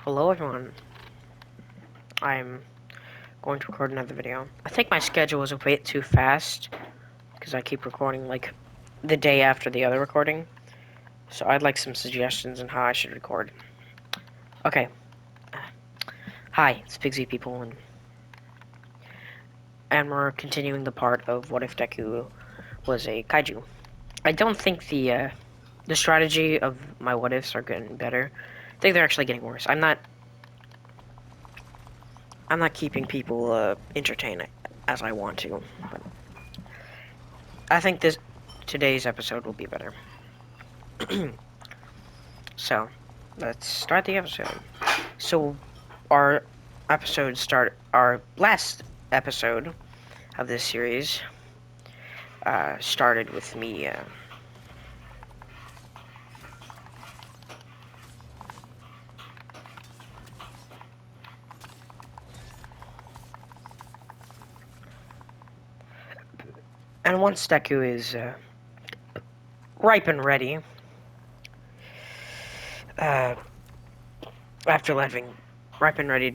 Hello everyone, I'm going to record another video. I think my schedule is a bit too fast, because I keep recording like the day after the other recording, so I'd like some suggestions on how I should record. Okay, hi, it's Pigsy people, and we're continuing the part of what if Deku was a kaiju. I don't think the strategy of my what ifs are getting better. I think they're actually getting worse. I'm not keeping people entertained as I want to, but I think today's episode will be better. So, let's start the episode. So, our our last episode of this series started with me. And once Deku is ripe and ready, uh, after letting ripe and ready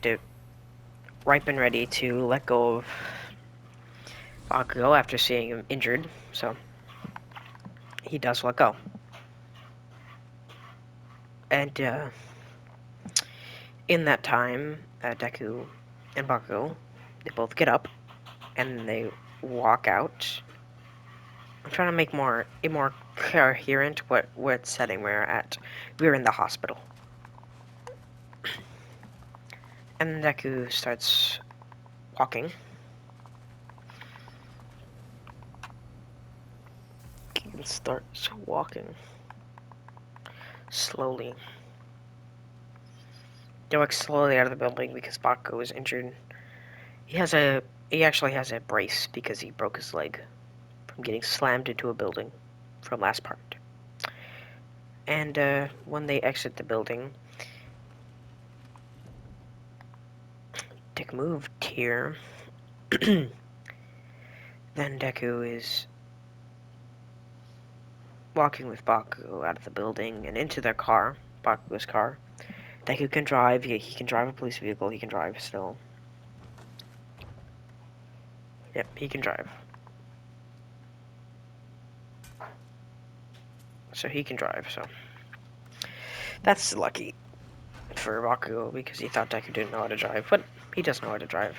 to let go of Bakugo after seeing him injured, so he does let go. And in that time, Deku and Bakugo, they both get up and they walk out. I'm trying to make it more coherent what setting we're at. We're in the hospital. And Deku starts walking. He starts walking slowly. They walk slowly out of the building because Bakugo is injured. He actually has a brace because he broke his leg from getting slammed into a building from last part. And when they exit the building, Deku moved here. Then Deku is walking with Bakugo out of the building and into their car, Bakugo's car. Deku can drive, he can drive a police vehicle, he can drive still. Yep, he can drive. So he can drive, so. That's lucky for Bakugo because he thought Deku didn't know how to drive, but he does know how to drive.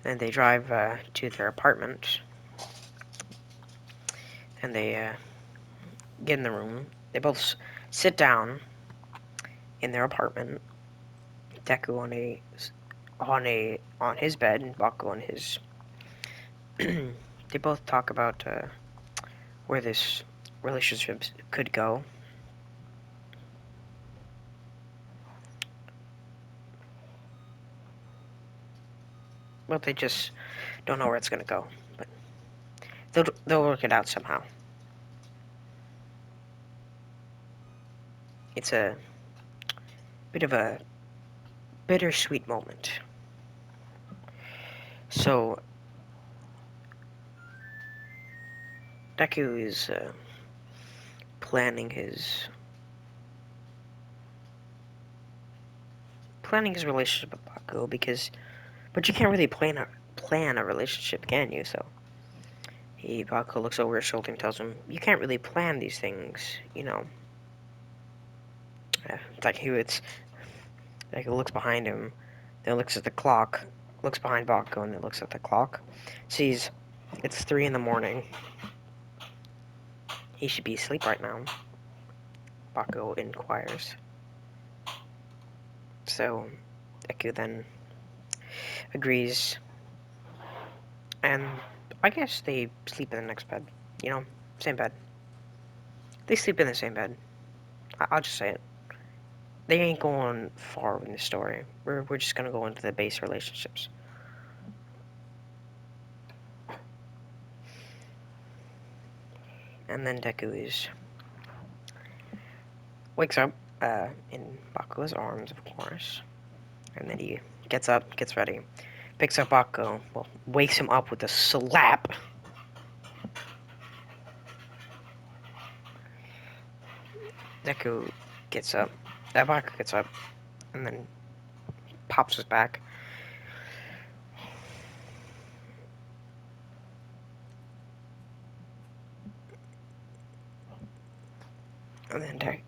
And they drive to their apartment. And they get in the room. They both sit down in their apartment. Deku on his bed and Bakugo on his. They both talk about where this relationship could go. Well, they just don't know where it's gonna go, but they'll work it out somehow. It's a bit of a bittersweet moment. So Deku is planning his relationship with Bakugo but you can't really plan a relationship, can you? So Bakugo looks over his shoulder and tells him, "You can't really plan these things, you know." Like he looks behind him, then looks at the clock, looks behind Bakugo, and then looks at the clock, sees it's 3 in the morning. He should be asleep right now. Bakugo inquires. So Deku then agrees, and I guess they sleep in the next bed. You know, same bed. They sleep in the same bed. I'll just say it. They ain't going far in the story. We're just gonna go into the base relationships. And then Deku wakes up in Bakugo's arms, of course. And then he gets up, gets ready, picks up Bakugo, well, wakes him up with a slap. Deku gets up. Bakugo gets up, and then pops us back.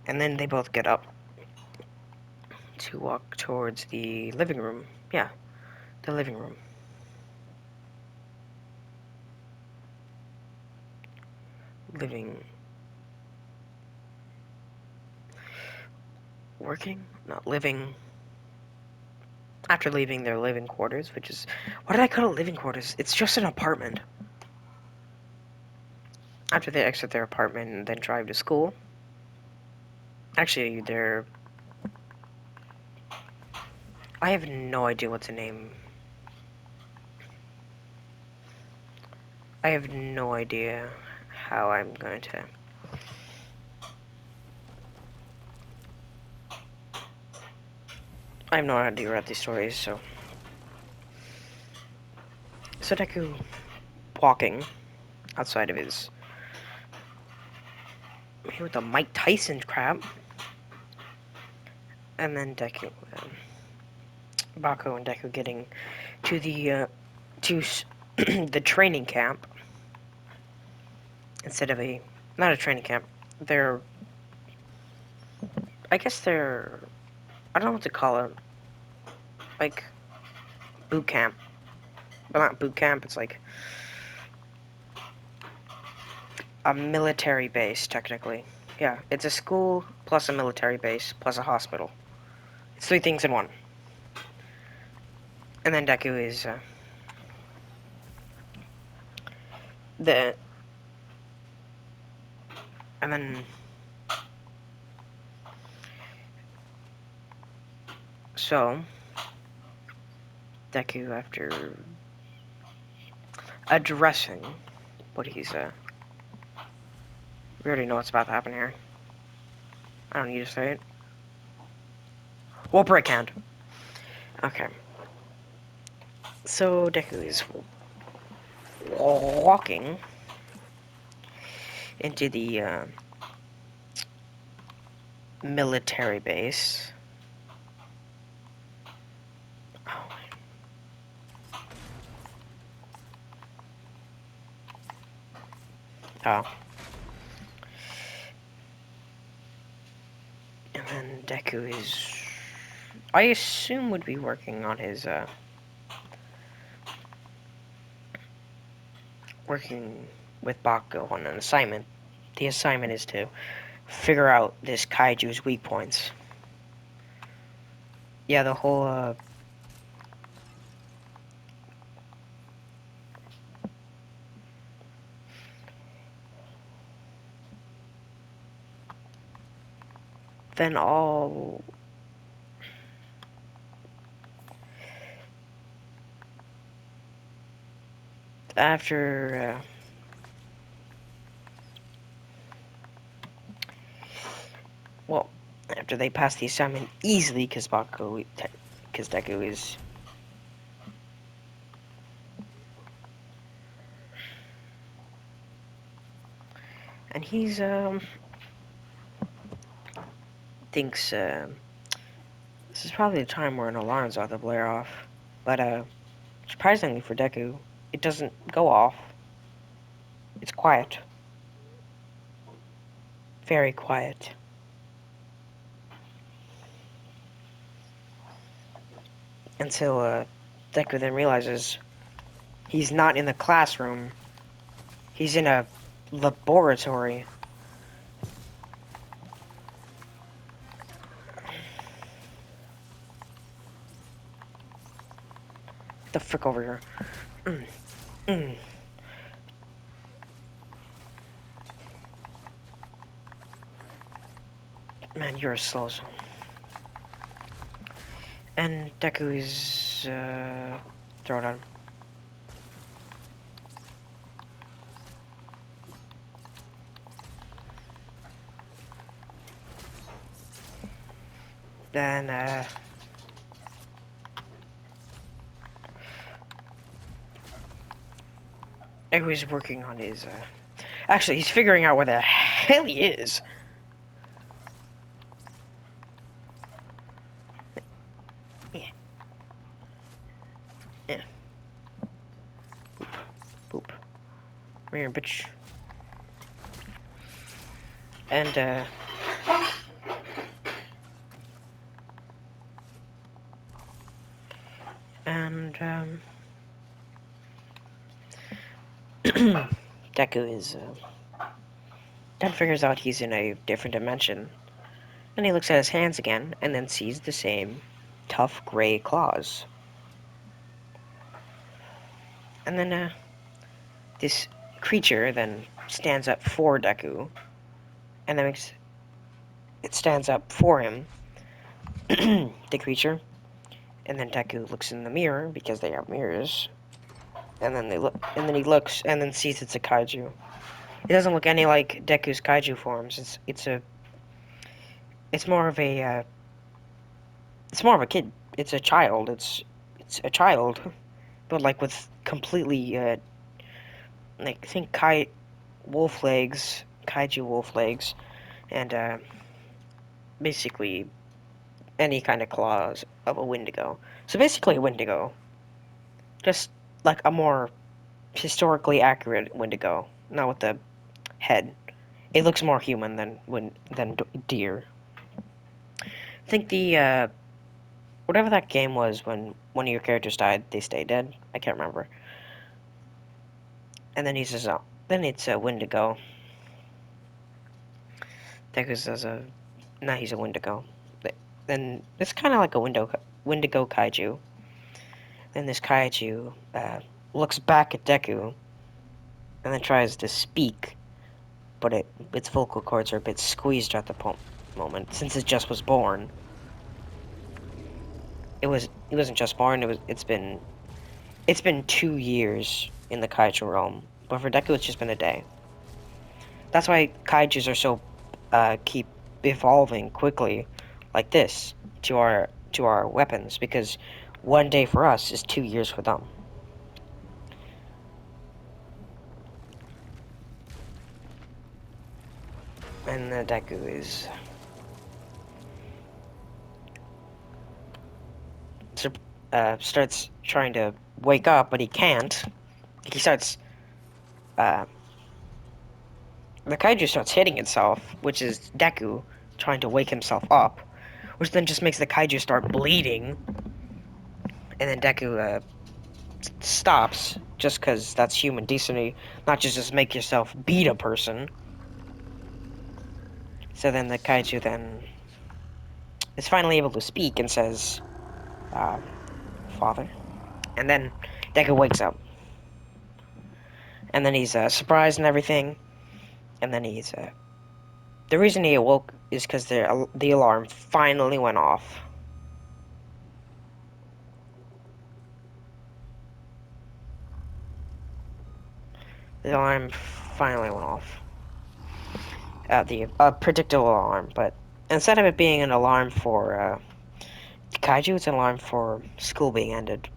And then they both get up to walk towards the living room. Yeah, the living room. Working? Not living. After leaving their living quarters, which is... What did I call it living quarters? It's just an apartment. After they exit their apartment and then drive to school. Actually, they're... I have no idea what to name. I have no idea how I'm going to... I have no idea about these stories, so... So Deku walking outside of his... Here with the Mike Tyson crap. And then Deku... Bako and Deku getting to the... to the training camp. Instead of a... Not a training camp. They're... I guess they're... I don't know what to call it. Like... Boot camp. Well, not boot camp, it's like... A military base, technically. Yeah, it's a school, plus a military base, plus a hospital. It's 3 things in one. And then Deku is... And then... So... Deku, after... addressing what he's... We already know what's about to happen here. I don't need to say it. We'll break hand. Okay. So, Deku is... walking... into the, military base. Oh. And then Deku is... I assume would be working on his, working with Bakugo on an assignment. The assignment is to figure out this kaiju's weak points. Yeah, the whole, Then all... After, well, after they pass the assignment easily, because Deku is... And he's, thinks, this is probably the time where an alarm's about to blare off. But, surprisingly for Deku, it doesn't go off. It's quiet. Very quiet. Until, Deku then realizes he's not in the classroom. He's in a laboratory. Get the frick over here. Man, you're a slow zone. And Deku is, throw it on. Then, Deku's working on his, actually, he's figuring out where the hell he is. Yeah. Yeah. Boop. Come here, bitch. And, and, Deku is, then figures out he's in a different dimension. And he looks at his hands again, and then sees the same tough gray claws. And then, this creature then stands up for Deku, and then it stands up for him, the creature. And then Deku looks in the mirror because they have mirrors, and then he looks and then sees it's a kaiju. It doesn't look any like Deku's kaiju forms. It's more of a kid. It's a child. It's a child, but like with completely like I think kaiju wolf legs, and basically any kind of claws of a Wendigo. So basically a Wendigo, just like a more historically accurate Wendigo, not with the head. It looks more human than deer. I think the whatever that game was when one of your characters died, they stay dead. I can't remember. And then he says, "Oh, then it's a Wendigo." Deku says, "Nah, he's a Wendigo." Then it's kind of like a Wendigo kaiju. Then this kaiju looks back at Deku and then tries to speak, but its vocal cords are a bit squeezed at the moment since it just was born. It wasn't just born. It's been 2 years in the kaiju realm, but for Deku it's just been a day. That's why kaijus are so keep evolving quickly, like this, to our weapons, because one day for us is 2 years for them. And Deku is starts trying to wake up, but he can't. He starts the kaiju starts hitting itself, which is Deku trying to wake himself up, which then just makes the kaiju start bleeding, and then Deku stops just because that's human decency, not just make yourself beat a person. So then the kaiju then is finally able to speak and says, "Father," and then Deku wakes up, and then he's surprised and everything, and then he's the reason he awoke is because the alarm finally went off. The alarm finally went off. The predictable alarm, but instead of it being an alarm for kaiju, it's an alarm for school being ended.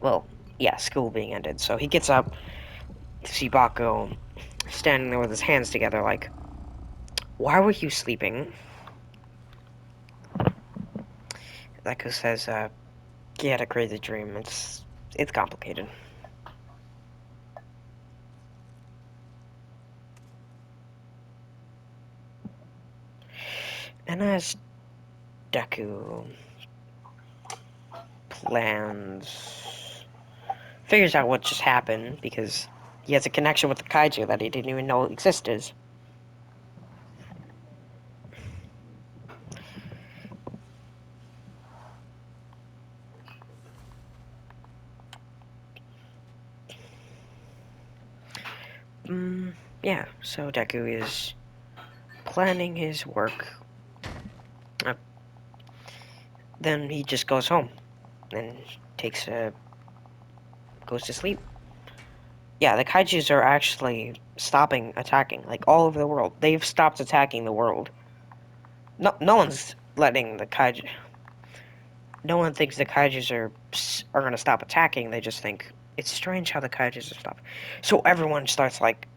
Well, yeah, school being ended. So he gets up to see Bakugo standing there with his hands together, like, "Why were you sleeping?" Deku says, "He had a crazy dream. It's complicated." And as Deku figures out what just happened, because he has a connection with the kaiju that he didn't even know existed. Yeah, so Deku is planning his work. Then he just goes home and goes to sleep. Yeah, the kaijus are actually stopping attacking, like all over the world. They've stopped attacking the world. No one's letting the kaiju. No one thinks the kaijus are gonna stop attacking. They just think it's strange how the kaijus are stopping. So everyone starts like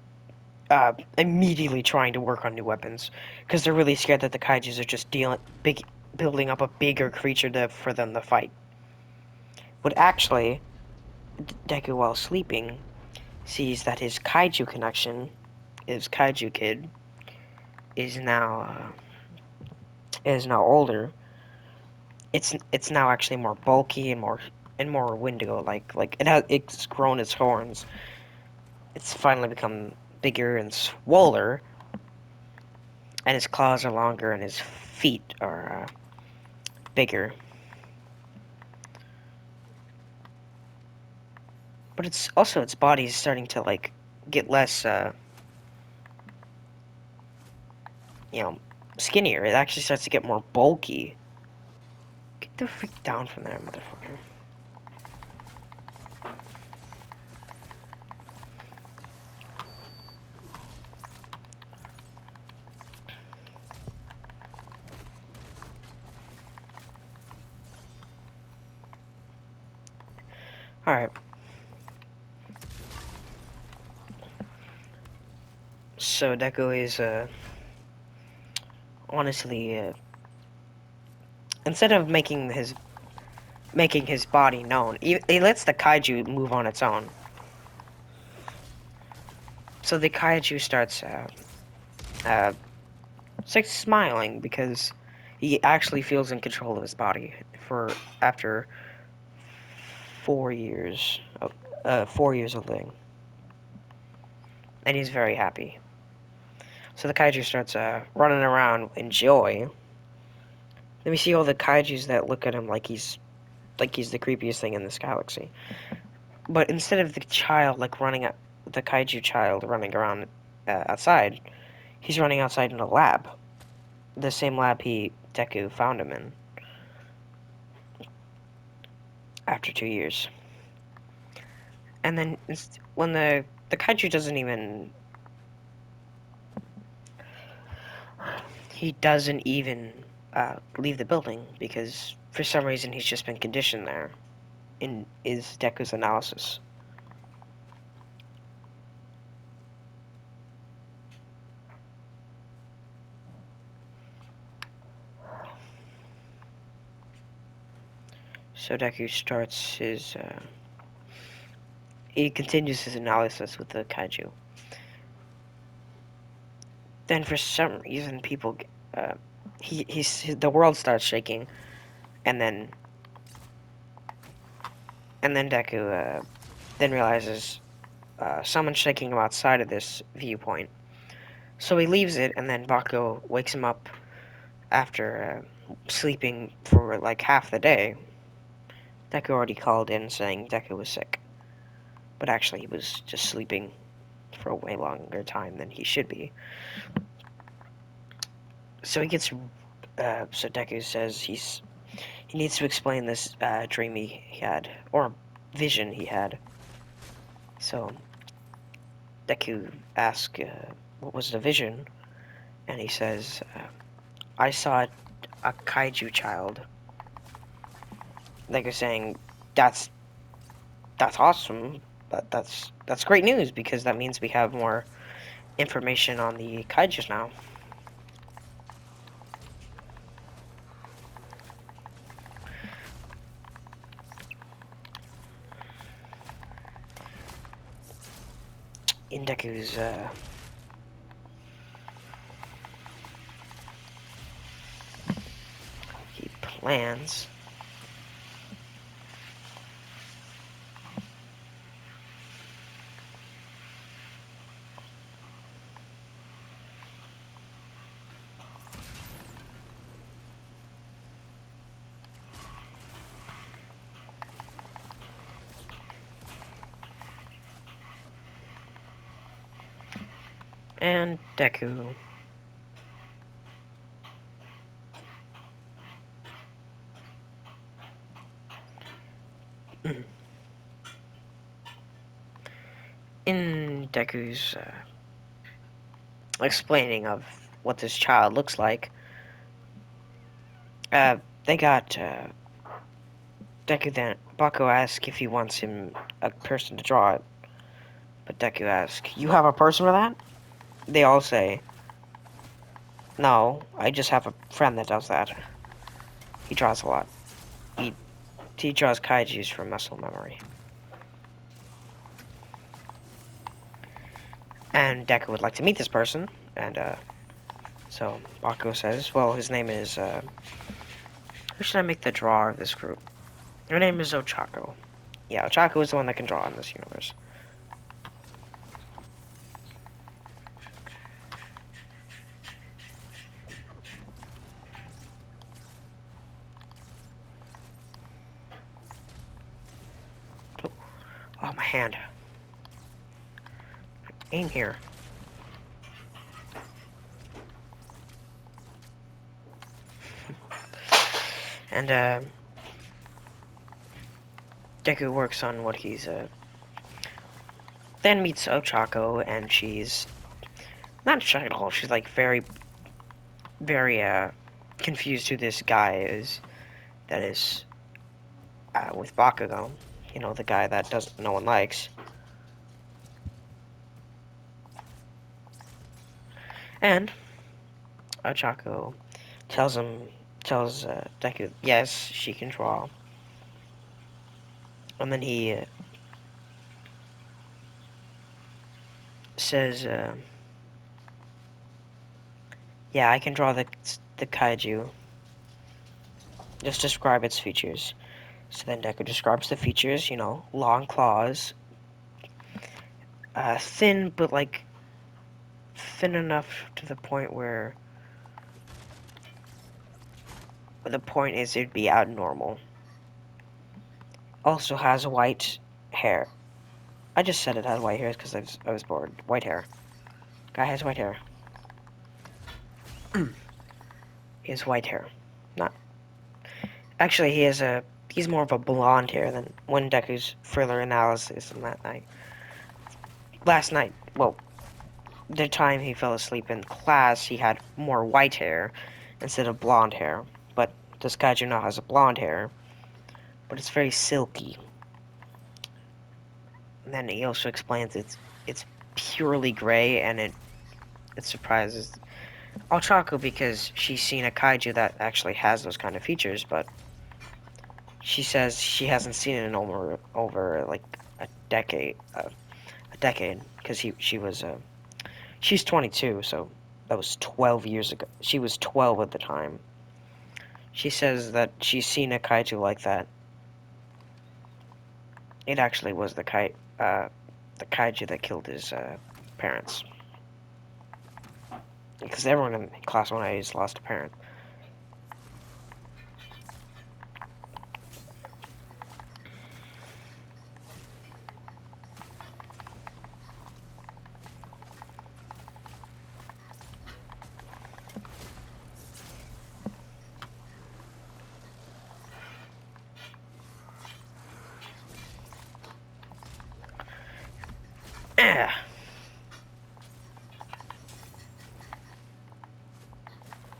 immediately trying to work on new weapons because they're really scared that the kaijus are just building up a bigger creature for them to fight. But actually, Deku, while sleeping, sees that his kaiju connection, his kaiju kid, is now older. It's now actually more bulky and more Wendigo like it's grown its horns. It's finally become bigger and swoller, and his claws are longer and his feet are bigger. But it's also its body is starting to like get less you know skinnier. It actually starts to get more bulky. Get the freak down from there, motherfucker. Alright. So Deku is honestly instead of making his body known, he lets the kaiju move on its own. So the kaiju starts smiling because he actually feels in control of his body for after 4 years, 4 years of living, and he's very happy. So the kaiju starts running around in joy. Then we see all the kaijus that look at him like he's the creepiest thing in this galaxy. But instead of the child like the kaiju child running around outside, he's running outside in a lab, the same lab Deku found him in after 2 years. And then when the kaiju doesn't even he doesn't even leave the building because for some reason he's just been conditioned there in is Deku's analysis. So Deku starts he continues his analysis with the kaiju. Then for some reason people the world starts shaking, and then Deku then realizes someone's shaking him outside of this viewpoint. So he leaves it, and then Bakugo wakes him up after sleeping for like half the day. Deku already called in saying Deku was sick, but actually he was just sleeping for a way longer time than he should be. So he gets. So Deku says he needs to explain this dream he had or vision he had. So Deku asks, "What was the vision?" And he says, "I saw a kaiju child." Deku saying, "That's awesome. That's great news because that means we have more information on the kaijus now." In Deku's he plans and Deku in Deku's explaining of what this child looks like. They got Deku then Bakugo asks if he wants him a person to draw it, but Deku asks, "You have a person for that?" They all say, "No, I just have a friend that does that." He draws a lot. He draws kaijus from muscle memory. And Deku would like to meet this person, and so Bakugo says, well, his name is, who should I make the drawer of this group? Her name is Ochako. Yeah, Ochako is the one that can draw in this universe. Oh, my hand. Aim here. And, Deku works on what he's, then meets Ochako, and she's not shy at all. She's, like, very, very, confused who this guy is that is, with Bakugo. You know, the guy that no one likes. And Ochako tells Deku, yes, she can draw. And then he says, yeah, I can draw the kaiju. Just describe its features. So then Deku describes the features, you know, long claws, thin, but like thin enough to the point where the point is it'd be abnormal. Also has white hair. I just said it has white hair because I was bored. White hair. Guy has white hair. He has white hair. Not. Actually, he's more of a blonde hair than when Deku's further analysis on that night. Last night, well, the time he fell asleep in class, he had more white hair instead of blonde hair. But this kaiju now has a blonde hair, but it's very silky. And then he also explains it's purely gray, and it surprises Ochako because she's seen a kaiju that actually has those kind of features, but she says she hasn't seen it in over like a decade, because she's 22, so that was 12 years ago. She was 12 at the time. She says that she's seen a kaiju like that. It actually was the kaiju that killed his parents. Because everyone in class 1A has lost a parent.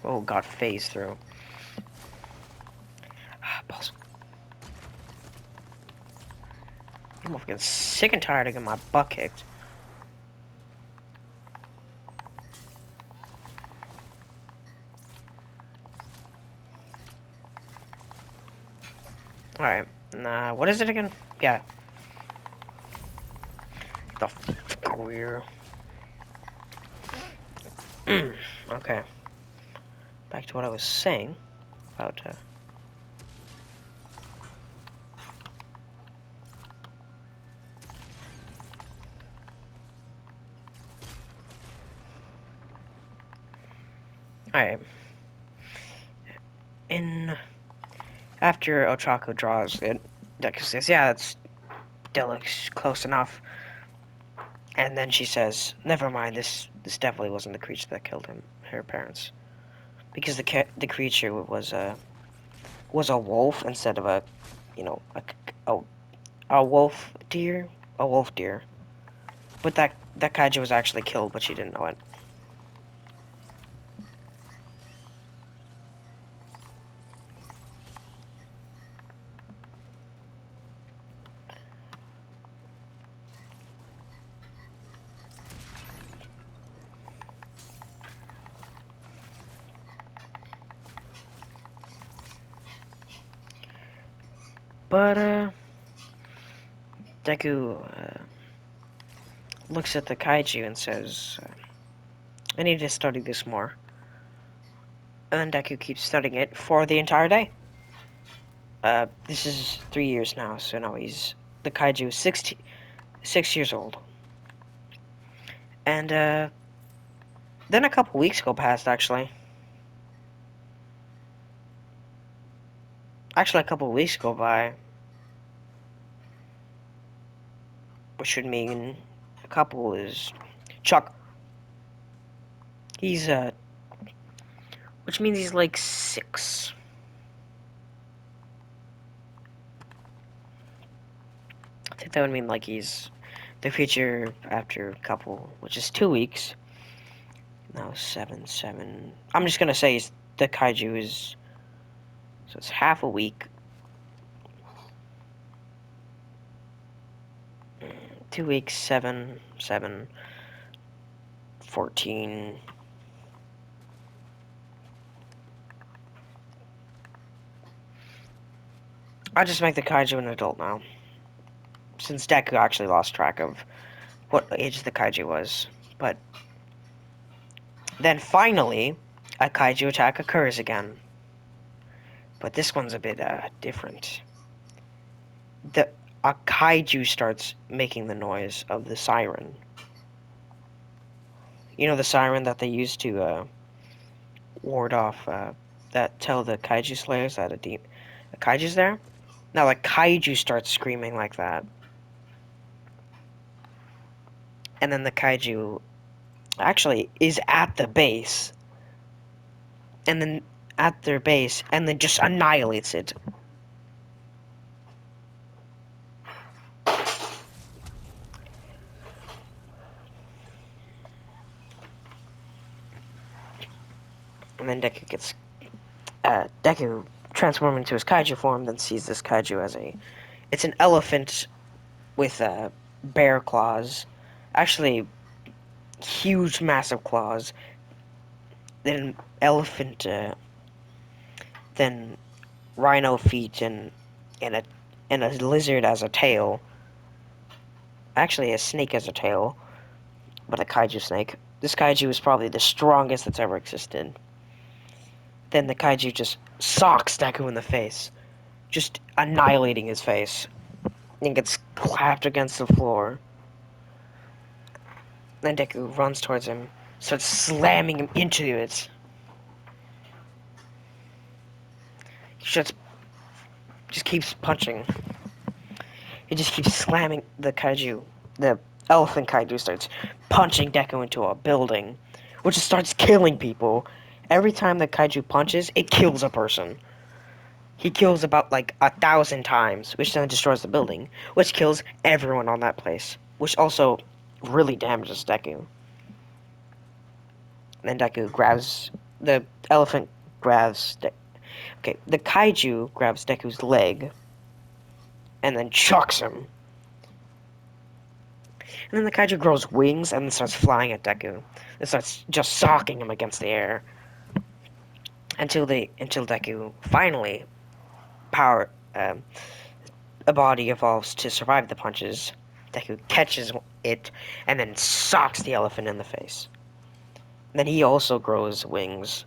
Oh, got phased through. Balls. I'm fucking sick and tired of getting my butt kicked. Alright, what is it again? Yeah. The fuck weird. Okay. Back to what I was saying about, Alright. After Ochako draws it, Deku says, yeah, that looks close enough. And then she says, never mind, this definitely wasn't the creature that killed her parents. Because the creature was a wolf instead of a wolf deer. A wolf deer. But that kaiju was actually killed, but she didn't know it. But, Deku, looks at the kaiju and says, I need to study this more. And then Deku keeps studying it for the entire day. This is 3 years now, so now the kaiju is 6 years old. And, then a couple weeks go past, actually. Actually, a couple weeks go by. Which should mean a couple is Chuck. He's, which means he's like 6. I think that would mean like he's the future after a couple, which is 2 weeks. Now 7. I'm just gonna say the kaiju is, so it's half a week. 2 weeks, 7, 14. I just make the kaiju an adult now, since Deku actually lost track of what age the kaiju was. But then finally, a kaiju attack occurs again. But this one's a bit different. A kaiju starts making the noise of the siren. You know the siren that they use to ward off, that tell the kaiju slayers that a kaiju's there? Now the kaiju starts screaming like that. And then the kaiju actually is at the base. And then at their base, and then just annihilates it. And then Deku transforms into his kaiju form, then sees this kaiju as it's an elephant with bear claws. Actually, huge, massive claws. Then an elephant, then rhino feet, and a lizard as a tail. Actually, a snake as a tail, but a kaiju snake. This kaiju is probably the strongest that's ever existed. Then the kaiju just socks Deku in the face, just annihilating his face, and gets clapped against the floor. Then Deku runs towards him, starts slamming him into it. He just keeps punching. He just keeps slamming the kaiju. The elephant kaiju starts punching Deku into a building, which starts killing people. Every time the kaiju punches, it kills a person. He kills about like 1,000 times, which then destroys the building, which kills everyone on that place, which also really damages Deku. And then Deku grabs the elephant grabs the kaiju grabs Deku's leg and then chucks him. And then the kaiju grows wings and then starts flying at Deku. It starts just socking him against the air until Deku finally a body evolves to survive the punches. Deku catches it and then socks the elephant in the face. Then he also grows wings.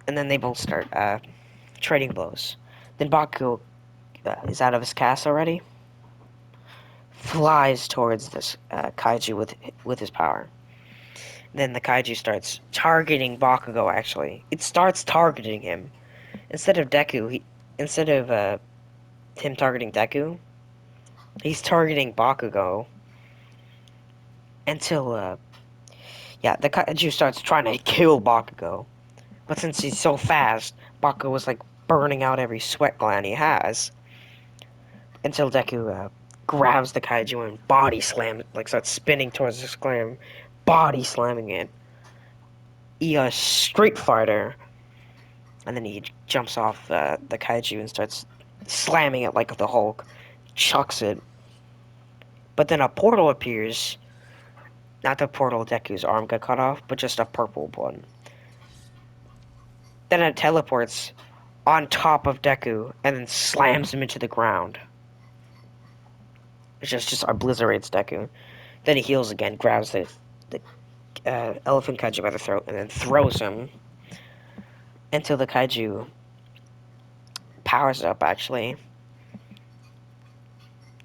And then they both start trading blows. Then Bakugo is out of his cast already. Flies towards this kaiju with his power. Then the kaiju starts targeting Bakugo, actually. It starts targeting him. Instead of him targeting Deku, he's targeting Bakugo until, the kaiju starts trying to kill Bakugo. But since he's so fast, Bakugo was like burning out every sweat gland he has. Until Deku grabs the kaiju and body slams, like starts spinning towards this clam, body slamming it. He Street Fighter. And then he jumps off the kaiju and starts slamming it like the Hulk. Chucks it. But then a portal appears. Not the portal Deku's arm got cut off, but just a purple one. Then it teleports on top of Deku and then slams him into the ground. It just obliterates Deku. Then he heals again, grabs the elephant kaiju by the throat, and then throws him until the kaiju powers up, actually.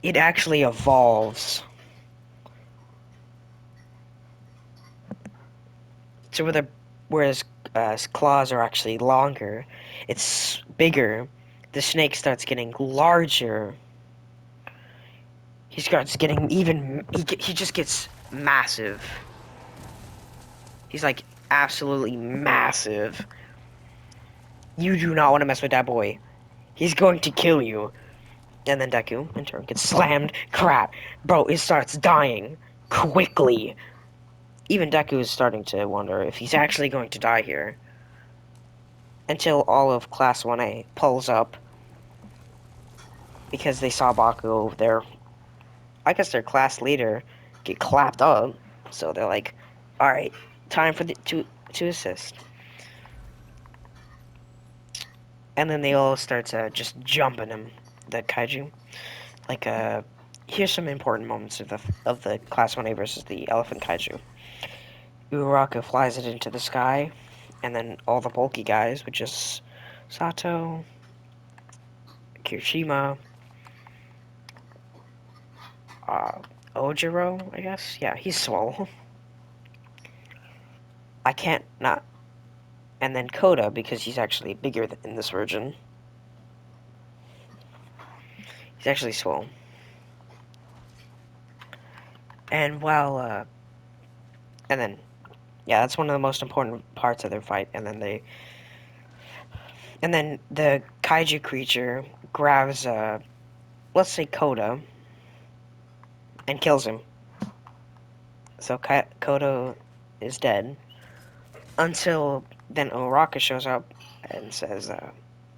It actually evolves. So whereas his claws are actually longer, it's bigger. The snake starts getting larger. He starts getting even. He just gets massive. He's like absolutely massive. You do not want to mess with that boy. He's going to kill you. And then Deku, in turn, gets slammed. Crap. Bro, it starts dying. Quickly. Even Deku is starting to wonder if he's actually going to die here. Until all of Class 1A pulls up. Because they saw Baku, their... I guess their class leader, get clapped up. So they're like, alright, time for to assist. And then they all start to just jump at him, the kaiju. Like, here's some important moments of the Class 1A versus the Elephant Kaiju. Uraraka flies it into the sky, and then all the bulky guys, which is Sato, Kirishima, uh, Ojiro, I guess? Yeah, he's swole. I can't not... And then Koda, because he's actually bigger in this version. He's actually swole. And and then, yeah, that's one of the most important parts of their fight, and then the kaiju creature grabs, let's say Koda, and kills him. So Koda is dead. Until then Uraraka shows up and says,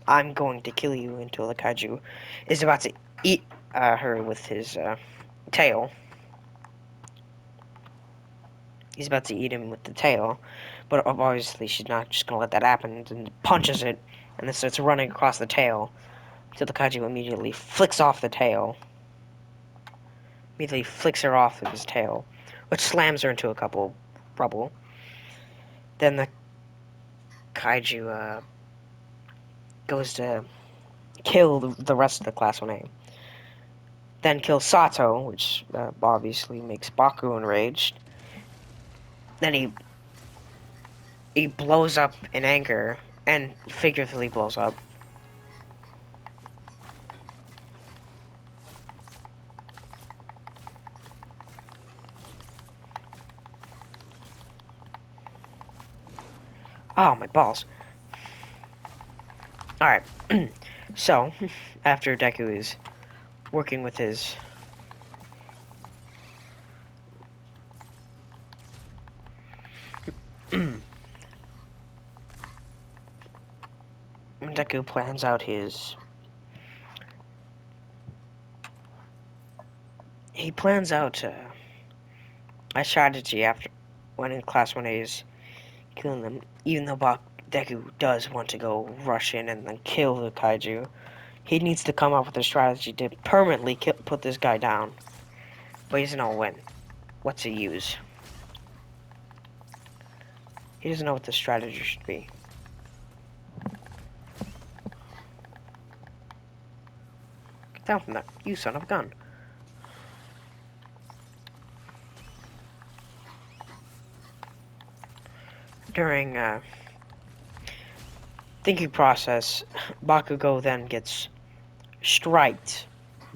I'm going to kill you, until the kaiju is about to eat her with his tail. He's about to eat him with the tail, but obviously she's not just going to let that happen, and punches it, and then starts running across the tail, until the kaiju immediately flicks off the tail. Immediately flicks her off with his tail, which slams her into a couple rubble. Then the kaiju goes to kill the rest of the Class 1A. Then kills Sato, which obviously makes Baku enraged. Then he blows up in anger, and figuratively blows up. Oh, my balls. Alright, so, after Deku is working with his... Deku plans out his... He plans out a strategy after when in Class 1A's killing them, even though Deku does want to go rush in and then kill the kaiju. He needs to come up with a strategy to permanently put this guy down. But he doesn't know what to use. He doesn't know what the strategy should be. Get down from that, you son of a gun. During thinking process, Bakugo then gets striked.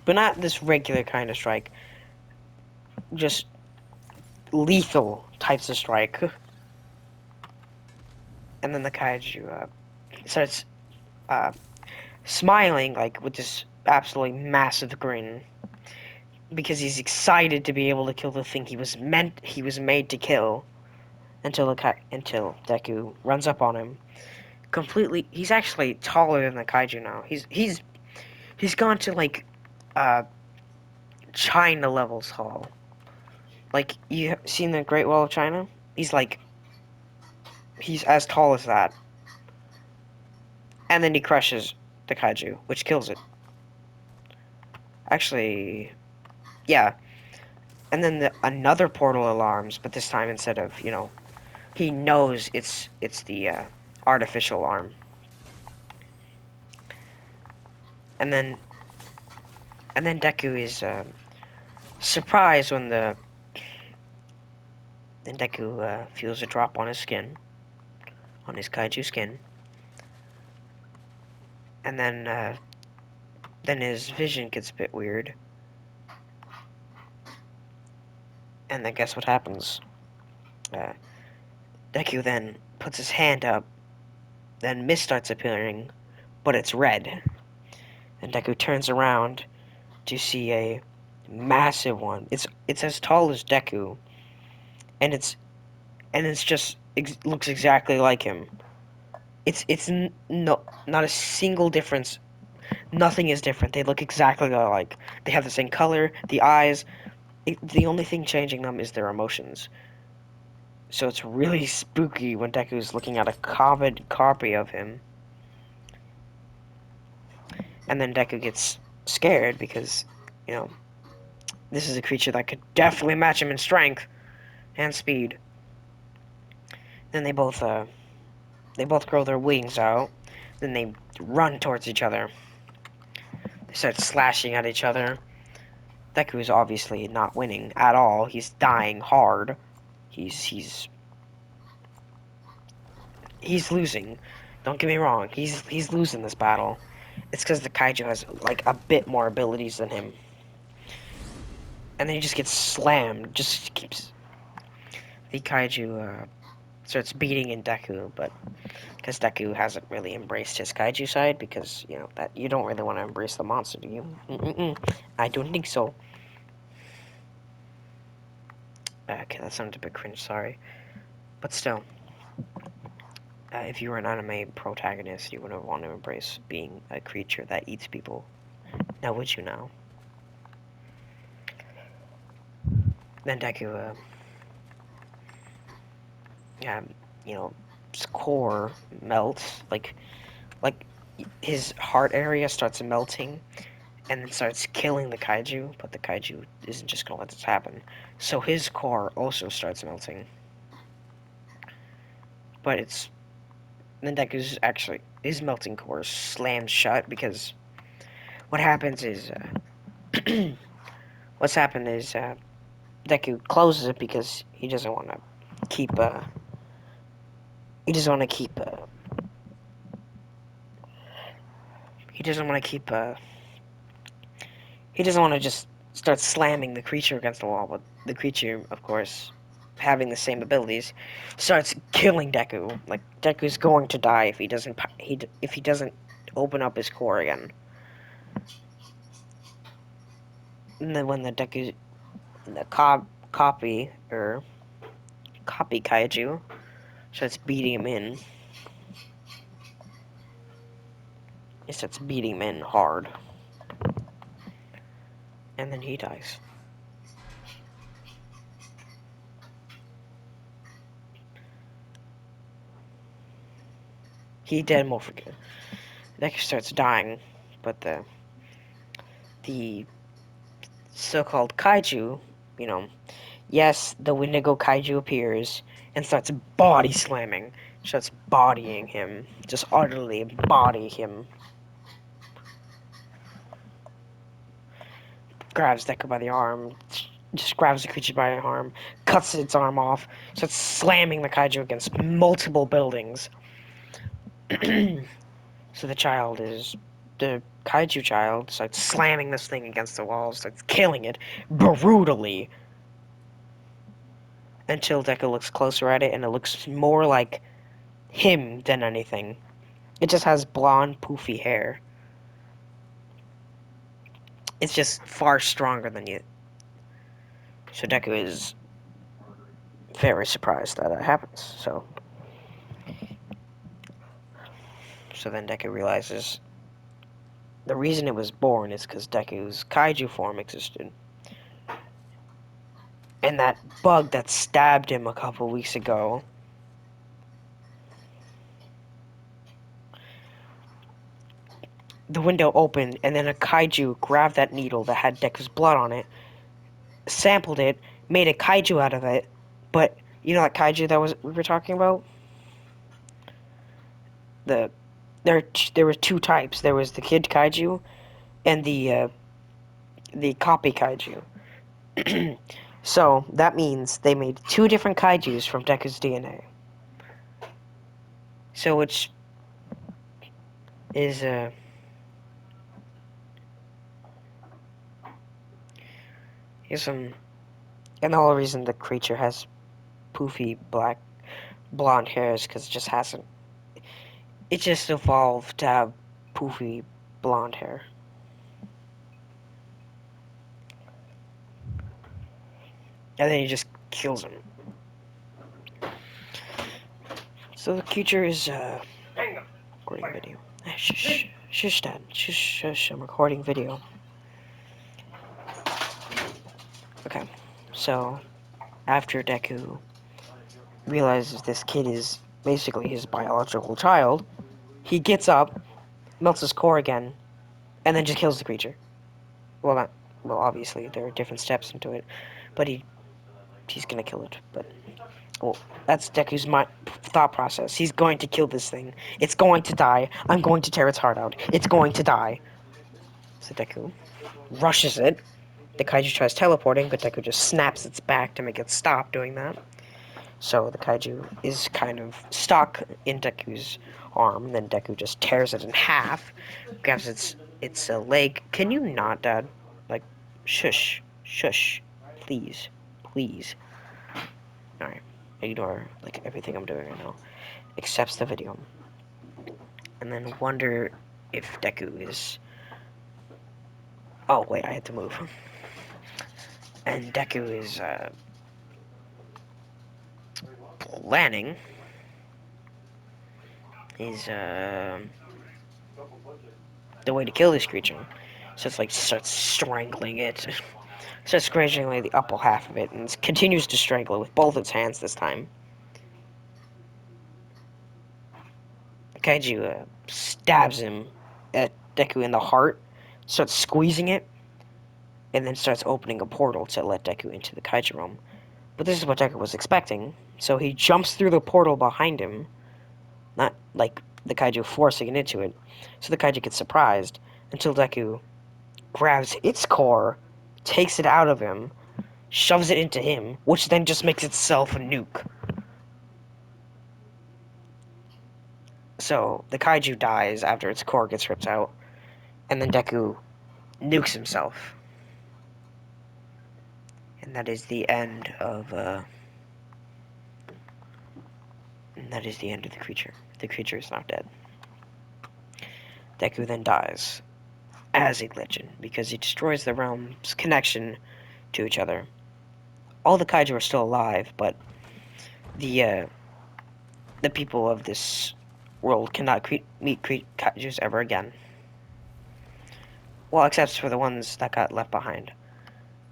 But not this regular kind of strike. Just lethal types of strike. And then the kaiju starts smiling, like, with this absolutely massive grin. Because he's excited to be able to kill the thing he was made to kill. Until Deku runs up on him. Completely, he's actually taller than the kaiju now. He's gone to, like, China levels tall. Like, you seen the Great Wall of China? He's as tall as that. And then he crushes the kaiju, which kills it. Actually, yeah. And then another portal alarms, but this time instead of, he knows it's the artificial arm. And then Deku is surprised when Deku feels a drop on his skin, on his kaiju skin, and then his vision gets a bit weird. And then guess what happens? Uh, Deku then puts his hand up, then mist starts appearing, but it's red. And Deku turns around to see a massive one. It's as tall as Deku, and it's just looks exactly like him. It's no not a single difference. Nothing is different. They look exactly alike. They have the same color, the eyes. The only thing changing them is their emotions. So it's really spooky when Deku's looking at a carbon copy of him. And then Deku gets scared because, you know, this is a creature that could definitely match him in strength and speed. Then they both grow their wings out. Then they run towards each other. They start slashing at each other. Deku is obviously not winning at all. He's dying hard. He's losing. Don't get me wrong. He's losing this battle. It's because the kaiju has like a bit more abilities than him. And then he just gets slammed. Just keeps the kaiju starts beating in Deku, but because Deku hasn't really embraced his kaiju side, because that you don't really want to embrace the monster, do you? I don't think so. Okay, that sounded a bit cringe. Sorry, but still, if you were an anime protagonist, you wouldn't want to embrace being a creature that eats people. Now, would you now? Then Deku, yeah, his core melts, like his heart area starts melting, and then starts killing the kaiju, but the kaiju isn't just gonna let this happen. So his core also starts melting. But it's then Deku's actually his melting core slams shut because what happens is what's happened is Deku closes it because he doesn't want to keep he doesn't want to keep he doesn't want to keep he doesn't want to just start slamming the creature against the wall, but the creature, of course, having the same abilities, starts killing Deku. Like Deku's going to die if he doesn't if he doesn't open up his core again. And then when the copy kaiju starts beating him in, it starts beating him in hard, and then he dies. He dead more for good. Deku starts dying, but the so-called kaiju, you know, yes, the Wendigo kaiju appears and starts body slamming, starts bodying him, just utterly body him. Grabs Deku by the arm, just grabs the creature by the arm, cuts its arm off, starts slamming the kaiju against multiple buildings. So the kaiju child starts slamming this thing against the wall, starts killing it brutally until Deku looks closer at it and it looks more like him than anything. It just has blonde, poofy hair. It's just far stronger than you. So Deku is very surprised that happens. So then Deku realizes the reason it was born is because Deku's kaiju form existed. And that bug that stabbed him a couple weeks ago the window opened, and then a kaiju grabbed that needle that had Deku's blood on it, sampled it, made a kaiju out of it. But you know that kaiju that we were talking about? The there were two types. There was the kid kaiju and the copy kaiju. So that means they made two different kaijus from Deku's DNA. So which is some, and the whole reason the creature has poofy black blonde hair is because it just evolved to have poofy blonde hair. And then he just kills him. So the creature is recording video. Shush, Dad. Shush. I'm recording video. Okay. So after Deku realizes this kid is basically his biological child, he gets up, melts his core again, and then just kills the creature. Well, obviously there are different steps into it, but he's gonna kill it. But well, that's Deku's thought process. He's going to kill this thing. It's going to die. I'm going to tear its heart out. It's going to die. So Deku rushes it. The kaiju tries teleporting, but Deku just snaps its back to make it stop doing that. So the kaiju is kind of stuck in Deku's arm. Then Deku just tears it in half, grabs its leg. Can you not, Dad? Like, shush, please. All right, ignore like everything I'm doing right now, accepts the video, and then wonder if Deku is. Oh wait, I had to move. And Deku is planning is the way to kill this creature. So it's like starts strangling it. Starts strangling the upper half of it and continues to strangle it with both its hands this time. Kaiju stabs him at Deku in the heart, starts squeezing it, and then starts opening a portal to let Deku into the Kaiju realm. But this is what Deku was expecting, so he jumps through the portal behind him, not like the Kaiju forcing it into it. So the Kaiju gets surprised until Deku grabs its core, takes it out of him, shoves it into him, which then just makes itself a nuke. So the Kaiju dies after its core gets ripped out, and then Deku nukes himself. And that is the end of the creature. The creature is not dead. Deku then dies as a legend because he destroys the realm's connection to each other. All the kaiju are still alive, but the people of this world cannot meet kaijus ever again. Well, except for the ones that got left behind.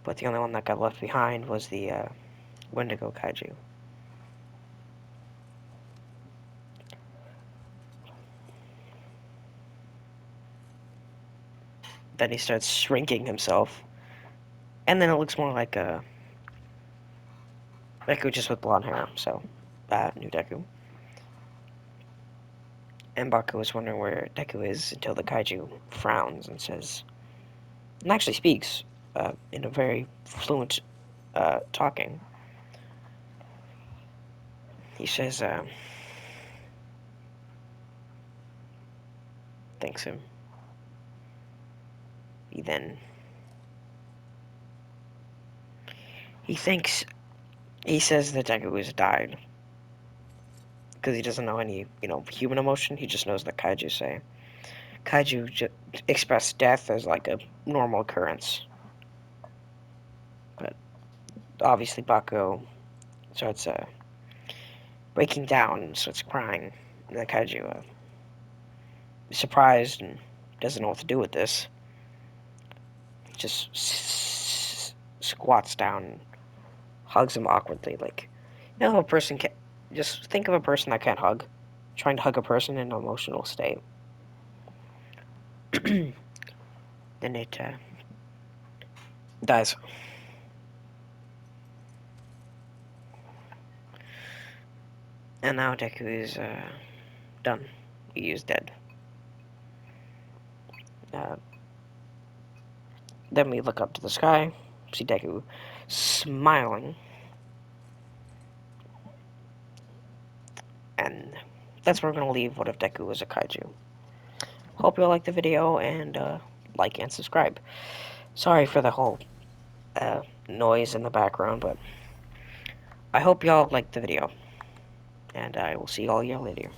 But the only one that got left behind was the Wendigo kaiju. Then he starts shrinking himself, and then it looks more like a Deku just with blonde hair. So, new Deku. And Baku was wondering where Deku is until the kaiju frowns and says, and actually speaks in a very fluent talking. He says, thanks him. He says that Deku has died. Because he doesn't know any, human emotion. He just knows that kaiju say. Kaiju express death as like a normal occurrence. But obviously Bakugo starts breaking down and starts crying. And the kaiju is surprised and doesn't know what to do with this. He just squats down and hugs him awkwardly. Like, a person can. Just think of a person that can't hug. Trying to hug a person in an emotional state. then it dies. And now Deku is done. He is dead. Uh, then we look up to the sky, see Deku smiling, and that's where we're gonna leave What If Deku Was a Kaiju. Hope you all like the video, and like and subscribe. Sorry for the whole noise in the background, but I hope y'all liked the video, and I will see all y'all later.